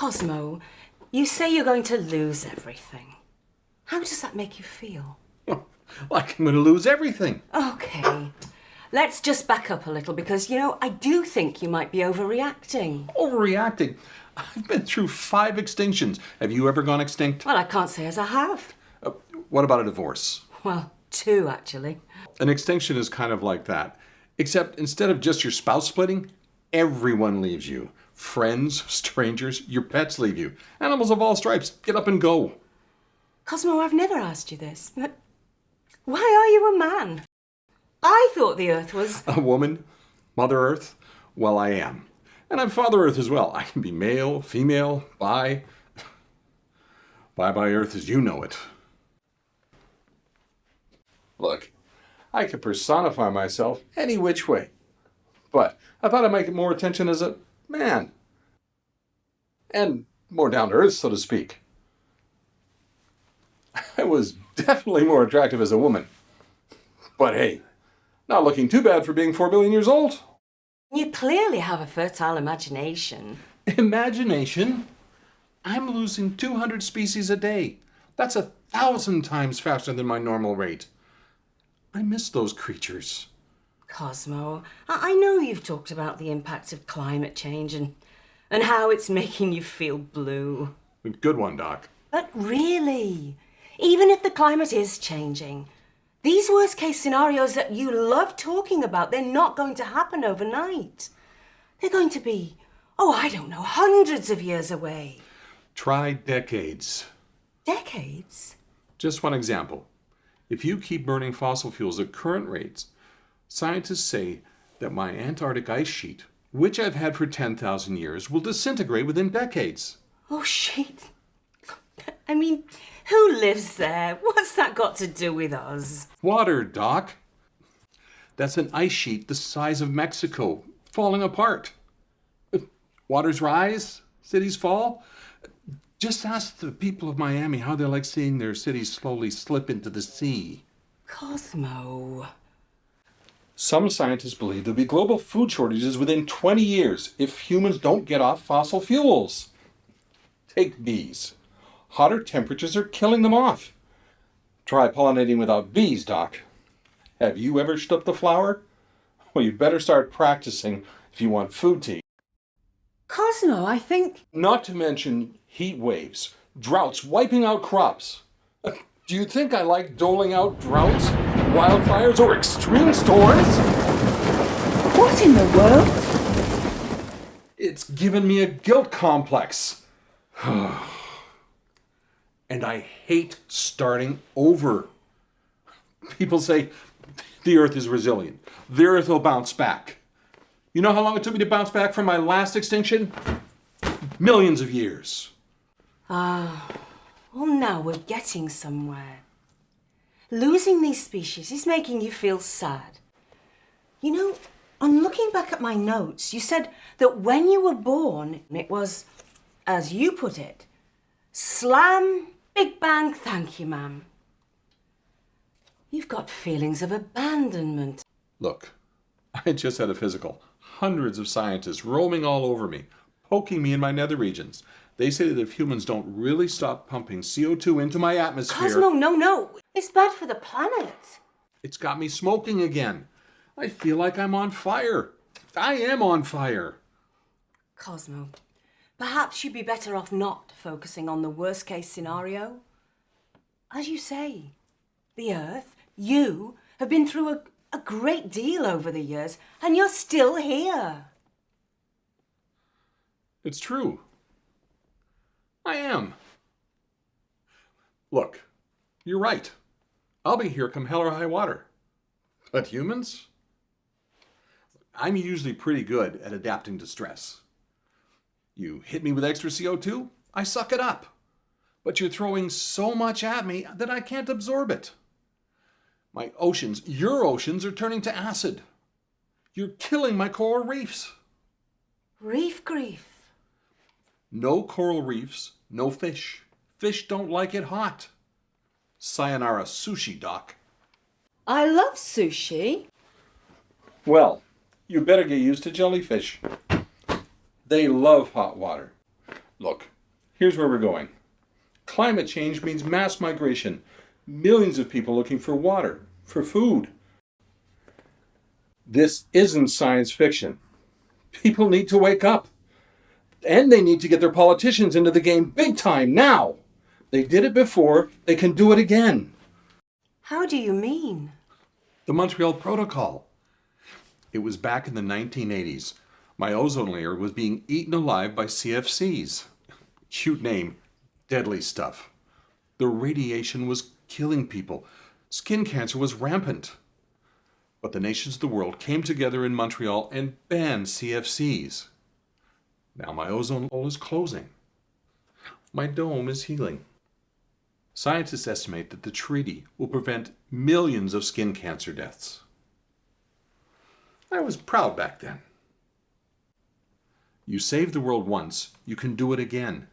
Cosmo, you say you're going to lose everything. How does that make you feel? Like I'm going to lose everything. Okay. Let's just back up a little because, I do think you might be overreacting. Overreacting? I've been through 5 extinctions. Have you ever gone extinct? Well, I can't say as I have. What about a divorce? Well, 2, actually. An extinction is kind of like that. Except instead of just your spouse splitting, everyone leaves you. Friends, strangers, your pets leave you. Animals of all stripes, get up and go. Cosmo, I've never asked you this, but why are you a man? I thought the Earth was... A woman? Mother Earth? Well, I am. And I'm Father Earth as well. I can be male, female, bi. Bye-bye Earth as you know it. Look, I could personify myself any which way. But I thought I'd make it more attention as a man. And more down to earth, so to speak. I was definitely more attractive as a woman. But hey, not looking too bad for being 4 billion years old. You clearly have a fertile imagination. Imagination? I'm losing 200 species a day. That's 1,000 times faster than my normal rate. I miss those creatures. Cosmo, I know you've talked about the impact of climate change and how it's making you feel blue. Good one, Doc. But really, even if the climate is changing, these worst-case scenarios that you love talking about, they're not going to happen overnight. They're going to be, I don't know, hundreds of years away. Try decades. Decades? Just one example. If you keep burning fossil fuels at current rates, scientists say that my Antarctic ice sheet, which I've had for 10,000 years, will disintegrate within decades. Oh, shit. I mean, who lives there? What's that got to do with us? Water, Doc. That's an ice sheet the size of Mexico, falling apart. Waters rise, cities fall. Just ask the people of Miami how they like seeing their cities slowly slip into the sea. Cosmo. Some scientists believe there'll be global food shortages within 20 years if humans don't get off fossil fuels. Take bees. Hotter temperatures are killing them off. Try pollinating without bees, Doc. Have you ever stopped a flower? Well, you better start practicing if you want food to eat. Cosmo, I think... Not to mention heat waves, droughts wiping out crops. Do you think I like doling out droughts, wildfires, or extreme storms? What in the world? It's given me a guilt complex. And I hate starting over. People say the Earth is resilient. The Earth will bounce back. You know how long it took me to bounce back from my last extinction? Millions of years. Well, now we're getting somewhere. Losing these species is making you feel sad. On looking back at my notes, you said that when you were born, it was, as you put it, slam, big bang, thank you, ma'am. You've got feelings of abandonment. Look, I just had a physical. Hundreds of scientists roaming all over me, poking me in my nether regions. They say that if humans don't really stop pumping CO2 into my atmosphere... Cosmo, no. It's bad for the planet. It's got me smoking again. I feel like I'm on fire. I am on fire. Cosmo, perhaps you'd be better off not focusing on the worst-case scenario. As you say, the Earth, you, have been through a great deal over the years, and you're still here. It's true. I am. Look, you're right. I'll be here come hell or high water. But humans? I'm usually pretty good at adapting to stress. You hit me with extra CO2, I suck it up. But you're throwing so much at me that I can't absorb it. My oceans, your oceans, are turning to acid. You're killing my coral reefs. Reef grief. No coral reefs, no fish. Fish don't like it hot. Sayonara sushi, Doc. I love sushi. Well, you better get used to jellyfish. They love hot water. Look, here's where we're going. Climate change means mass migration. Millions of people looking for water, for food. This isn't science fiction. People need to wake up. And they need to get their politicians into the game big time now. They did it before, they can do it again. How do you mean? The Montreal Protocol. It was back in the 1980s. My ozone layer was being eaten alive by CFCs. Cute name, deadly stuff. The radiation was killing people. Skin cancer was rampant. But the nations of the world came together in Montreal and banned CFCs. Now my ozone hole is closing. My dome is healing. Scientists estimate that the treaty will prevent millions of skin cancer deaths. I was proud back then. You saved the world once, you can do it again.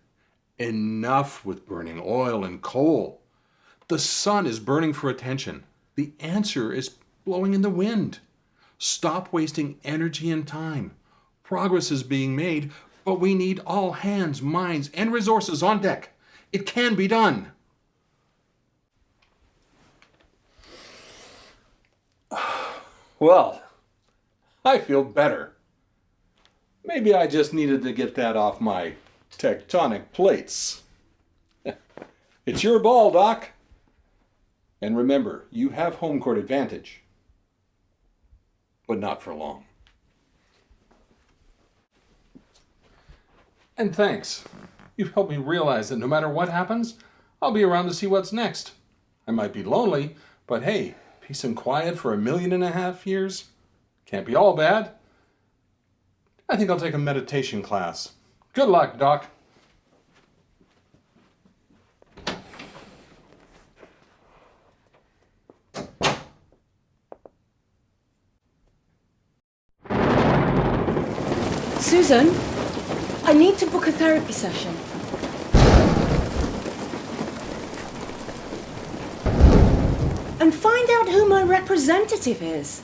Enough with burning oil and coal. The sun is burning for attention. The answer is blowing in the wind. Stop wasting energy and time. Progress is being made, but we need all hands, minds, and resources on deck. It can be done. Well, I feel better. Maybe I just needed to get that off my tectonic plates. It's your ball, Doc. And remember, you have home court advantage. But not for long. And thanks. You've helped me realize that no matter what happens, I'll be around to see what's next. I might be lonely, but hey, peace and quiet for 1.5 million years? Can't be all bad. I think I'll take a meditation class. Good luck, Doc. Susan, I need to book a therapy session. And find out who my representative is.